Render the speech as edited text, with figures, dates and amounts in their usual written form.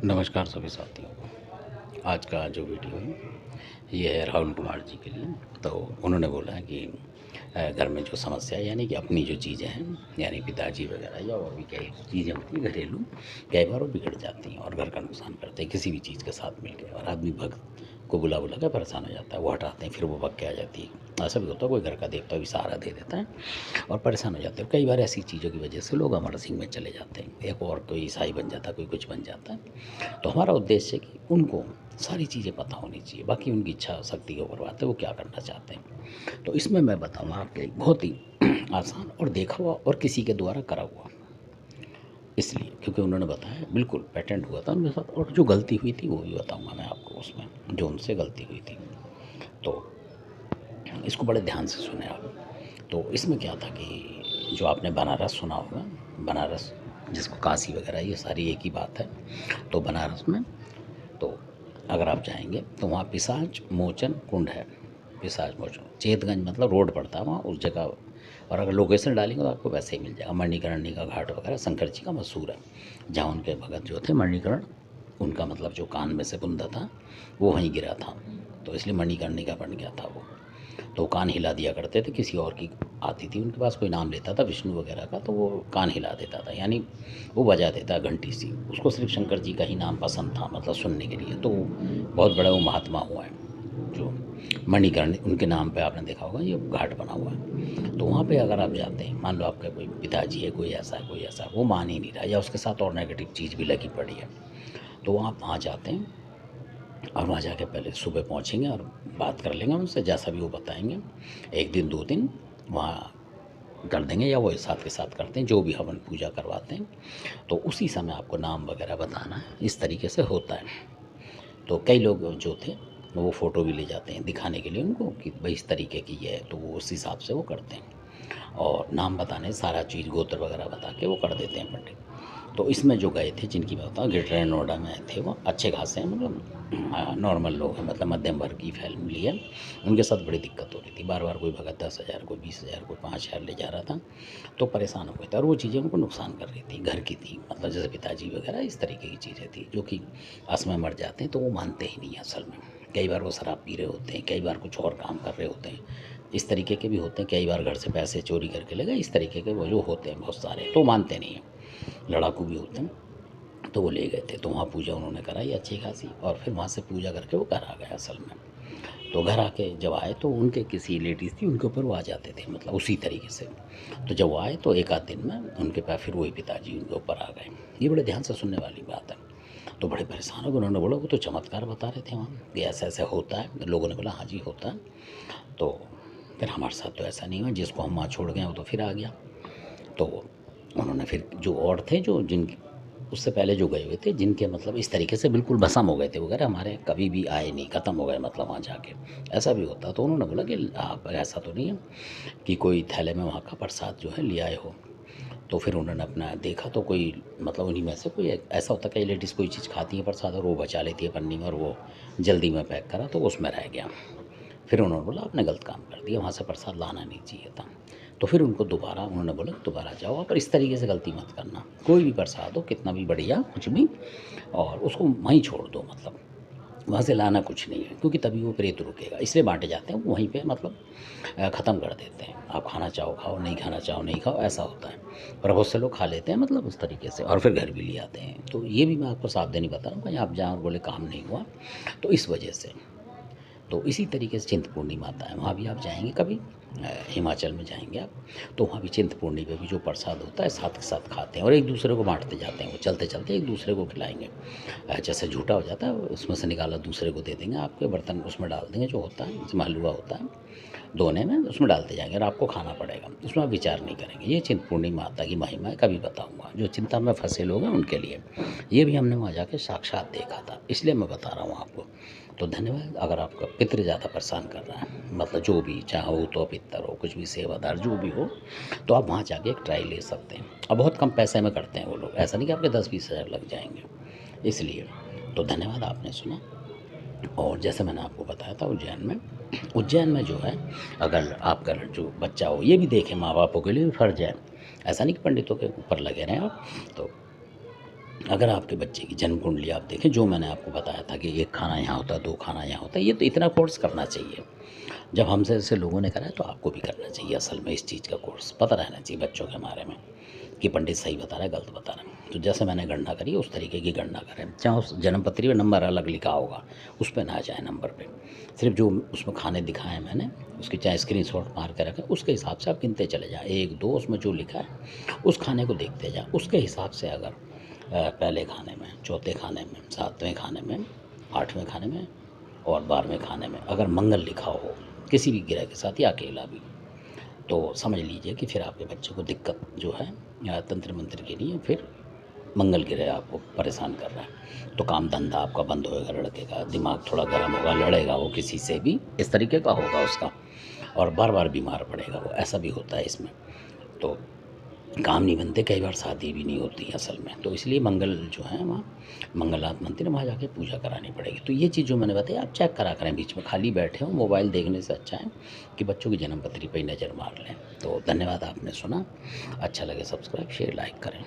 नमस्कार सभी साथियों। आज का जो वीडियो है ये है राहुल कुमार जी के लिए। तो उन्होंने बोला है कि घर में जो समस्या है यानी कि अपनी जो चीज़ें हैं यानी पिताजी वगैरह या और भी कई चीज़ें होती हैं घरेलू, कई बार वो बिगड़ जाती हैं और घर का नुकसान करते हैं किसी भी चीज़ के साथ मिलके, और आदमी भक्त को बुला बुला के परेशान हो जाता है। वो हटाते हैं फिर वो भग के आ जाती है। ऐसा भी होता है, कोई घर का देवता भी सहारा दे देता है और परेशान हो जाते हैं। कई बार ऐसी चीज़ों की वजह से लोग अमर सिंह में चले जाते हैं, एक और कोई ईसाई बन जाता है, कोई कुछ बन जाता है। तो हमारा उद्देश्य है कि उनको सारी चीज़ें पता होनी चाहिए, बाकी उनकी इच्छा शक्ति के ऊपर बात है, वो क्या करना चाहते हैं। तो इसमें मैं बताऊँगा आपके एक बहुत ही आसान और देखा हुआ और किसी के द्वारा करा हुआ, इसलिए क्योंकि उन्होंने बताया बिल्कुल पेटेंट हुआ था उनके साथ, और जो गलती हुई थी वो भी बताऊँगा मैं आपको उसमें, जो उनसे गलती हुई थी। तो इसको बड़े ध्यान से सुने आप। तो इसमें क्या था कि जो आपने बनारस सुना होगा, बनारस जिसको काशी वगैरह, ये सारी एक ही बात है। तो बनारस में तो अगर आप जाएंगे तो वहाँ पिशाच मोचन कुंड है। पिशाच मोचन चेतगंज मतलब रोड पड़ता है वहाँ उस जगह, और अगर लोकेशन डालेंगे तो आपको वैसे ही मिल जाएगा। मणिकर्णी का घाट वगैरह शंकर जी का मशहूर है, जहाँ उनके भगत जो थे मणिकर्ण, उनका मतलब जो कान में से बुंदा था वो वहीं गिरा था, तो इसलिए मणिकर्णी का बन गया था वो। तो कान हिला दिया करते थे, किसी और की आती थी उनके पास, कोई नाम लेता था विष्णु वगैरह का, तो वो कान हिला देता था, यानी वो बजा देता घंटी सी। उसको सिर्फ शंकर जी का ही नाम पसंद था, मतलब सुनने के लिए। तो बहुत बड़ा वो महात्मा हुआ है जो मणिकर्ण, उनके नाम पे आपने देखा होगा ये घाट बना हुआ है। तो वहाँ पे अगर आप जाते हैं, मान लो आपका कोई पिताजी है, कोई ऐसा है कोई ऐसा है, वो मान ही नहीं रहा या उसके साथ और नेगेटिव चीज़ भी लगी पड़ी है, तो आप वहाँ जाते हैं और वहाँ जाके पहले सुबह पहुँचेंगे और बात कर लेंगे उनसे, जैसा भी वो बताएंगे। एक दिन 2 दिन वहाँ कर देंगे, या वो साथ के साथ करते हैं जो भी हवन पूजा करवाते हैं। तो उसी समय आपको नाम वगैरह बताना है, इस तरीके से होता है। तो कई लोग जो थे वो फ़ोटो भी ले जाते हैं दिखाने के लिए उनको कि भाई इस तरीके की ये है, तो वो उस हिसाब से वो करते हैं और नाम बताने सारा चीज़ गोत्र वगैरह बता के वो कर देते हैं पंडित। तो इसमें जो गए थे, जिनकी मैं बताऊँ, ग्रेटर नोएडा में थे, वो अच्छे खासे हैं, मतलब नॉर्मल लोग हैं, मतलब मध्यम वर्ग की फैमिली है। उनके साथ बड़ी दिक्कत हो रही थी, बार बार कोई भगत 10,000, कोई 20,000, कोई 5,000 ले जा रहा था। तो परेशान हो गए थे और वो चीज़ें उनको नुकसान कर रही थी, घर की थी, मतलब जैसे पिताजी वगैरह इस तरीके की चीज़ें थी जो कि असमय मर जाते हैं, तो वो मानते ही नहीं हैं असल में। कई बार वो शराब पी रहे होते हैं, कई बार कुछ और काम कर रहे होते हैं, इस तरीके के भी होते हैं। कई बार घर से पैसे चोरी करके ले गए, इस तरीके के वो जो होते हैं बहुत सारे, तो मानते नहीं हैं। लड़ाकू भी होते हैं। तो वो ले गए थे, तो वहाँ पूजा उन्होंने कराई अच्छी खासी, और फिर वहाँ से पूजा करके वो घर आ गए असल में। तो घर आके जब आए तो उनके किसी लेडीज़ थी, उनके ऊपर वो आ जाते थे, मतलब उसी तरीके से। तो जब वो आए तो एक आध दिन में उनके पास फिर वही पिताजी उनके ऊपर आ गए। ये बड़े ध्यान से सुनने वाली बात है। तो बड़े परेशान हो गए, उन्होंने बोला वो तो चमत्कार बता रहे थे वहाँ कि ऐसा ऐसा होता है। लोगों ने बोला हाँ जी होता है। तो फिर हमारे साथ तो ऐसा नहीं हुआ, जिसको हम वहाँ छोड़ गए वो तो फिर आ गया। तो उन्होंने फिर जो और थे, जो जिन उससे पहले जो गए हुए थे, जिनके मतलब इस तरीके से बिल्कुल भस्म हो गए थे वगैरह, हमारे कभी भी आए नहीं, ख़त्म हो गए मतलब वहाँ जाके, ऐसा भी होता। तो उन्होंने बोला कि आप ऐसा तो नहीं है कि कोई थैले में वहाँ का प्रसाद जो है ले आए हो। तो फिर उन्होंने अपना देखा तो कोई, मतलब उन्हीं में से कोई ऐसा होता है, कई लेडीज़ कोई चीज़ खाती है प्रसाद और वो बचा लेती है पन्नी में, और वो जल्दी में पैक करा तो उसमें रह गया। फिर उन्होंने बोला आपने गलत काम कर दिया, वहाँ से प्रसाद लाना नहीं चाहिए था। तो फिर उनको दोबारा उन्होंने बोला दोबारा जाओ आप, पर इस तरीके से गलती मत करना, कोई भी प्रसाद हो कितना भी बढ़िया कुछ भी, और उसको वहीं छोड़ दो, मतलब वहाँ से लाना कुछ नहीं है, क्योंकि तभी वो प्रेत रुकेगा। इसलिए बांटे जाते हैं वहीं पे, मतलब ख़त्म कर देते हैं। आप खाना चाहो खाओ, नहीं खाना चाहो नहीं खाओ, ऐसा होता है। पर बहुत से लोग खा लेते हैं मतलब उस तरीके से, और फिर घर भी ले आते हैं। तो ये भी मैं आपको सावधानी बता रहा हूँ, कहीं आप जहाँ और बोले काम नहीं हुआ तो इस वजह से। तो इसी तरीके से चिंतपूर्णी माता है, वहाँ भी आप जाएँगे कभी, हिमाचल में जाएँगे आप, तो वहाँ भी चिंतपूर्णी पे भी जो प्रसाद होता है साथ के साथ खाते हैं और एक दूसरे को बाँटते जाते हैं। वो चलते-चलते एक दूसरे को खिलाएँगे। जैसे झूठा हो जाता है उसमें से निकाला दूसरे को दे देंगे, आपके बर्तन उसमें डाल देंगे, जो होता है जिसमें हलवा होता है दोने में, उसमें डालते जाएँगे और आपको खाना पड़ेगा। उसमें आप विचार नहीं करेंगे। ये चिंतपूर्णी माता की महिमा है, कभी बताऊँगा। जो चिंता में फँसे लोग हैं उनके लिए। ये भी हमने वहाँ जाके साक्षात देखा था, इसलिए मैं बता रहा हूँ आपको। तो धन्यवाद। अगर आपका पितृ ज़्यादा परेशान कर रहा है, मतलब जो भी, चाहे हो तो पितर हो, कुछ भी सेवादार जो भी हो, तो आप वहाँ जाके एक ट्राई ले सकते हैं। और बहुत कम पैसे में करते हैं वो लोग, ऐसा नहीं कि आपके 10-20 हज़ार लग जाएँगे, इसलिए। तो धन्यवाद, आपने सुना। और जैसे मैंने आपको बताया था उज्जैन में जो है, अगर आपका जो बच्चा हो, ये भी देखें, माँ बापों के लिए भी फ़र्ज़ है। ऐसा नहीं कि पंडितों के ऊपर लगे रहें आप। तो अगर आपके बच्चे की जन्म कुंडली आप देखें, जो मैंने आपको बताया था कि 1 खाना यहाँ होता है, 2 खाना यहाँ होता है, ये तो इतना कोर्स करना चाहिए। जब हमसे जैसे लोगों ने करा है तो आपको भी करना चाहिए। असल में इस चीज़ का कोर्स पता रहना चाहिए बच्चों के बारे में कि पंडित सही बता रहा है, गलत बता रहा है। तो जैसे मैंने गणना करी उस तरीके की गणना करें, चाहे उस जन्म पत्री में नंबर अलग लिखा होगा, उस पे ना जाए नंबर पे, सिर्फ जो उसमें खाने दिखाए हैं मैंने उसके चाहे स्क्रीनशॉट मार के रखें, उसके हिसाब से आप गिनते चले जाएं, 1 2 उसमें जो लिखा है उस खाने को देखते जाएं, उसके हिसाब से अगर पहले खाने में, चौथे खाने में, 7वें खाने में, 8वें खाने में और 12वें खाने में अगर मंगल लिखा हो किसी भी ग्रह के साथ या अकेला भी, तो समझ लीजिए कि फिर आपके बच्चे को दिक्कत जो है या तंत्र मंत्र के लिए फिर मंगल ग्रह आपको परेशान कर रहा है। तो काम धंधा आपका बंद होएगा, लड़के का दिमाग थोड़ा गर्म होगा, लड़ेगा वो किसी से भी, इस तरीके का होगा उसका, और बार बार बीमार पड़ेगा वो, ऐसा भी होता है इसमें। तो काम नहीं बनते, कई बार शादी भी नहीं होती असल में। तो इसलिए मंगल जो है वहाँ मंगलनाथ मंदिर, वहाँ जाके पूजा करानी पड़ेगी। तो ये चीज़ जो मैंने बताई आप चेक करा करें, बीच में खाली बैठे हो मोबाइल देखने से अच्छा है कि बच्चों की जन्म पत्री पर ही नज़र मार लें। तो धन्यवाद, आपने सुना। अच्छा लगे सब्सक्राइब शेयर लाइक करें।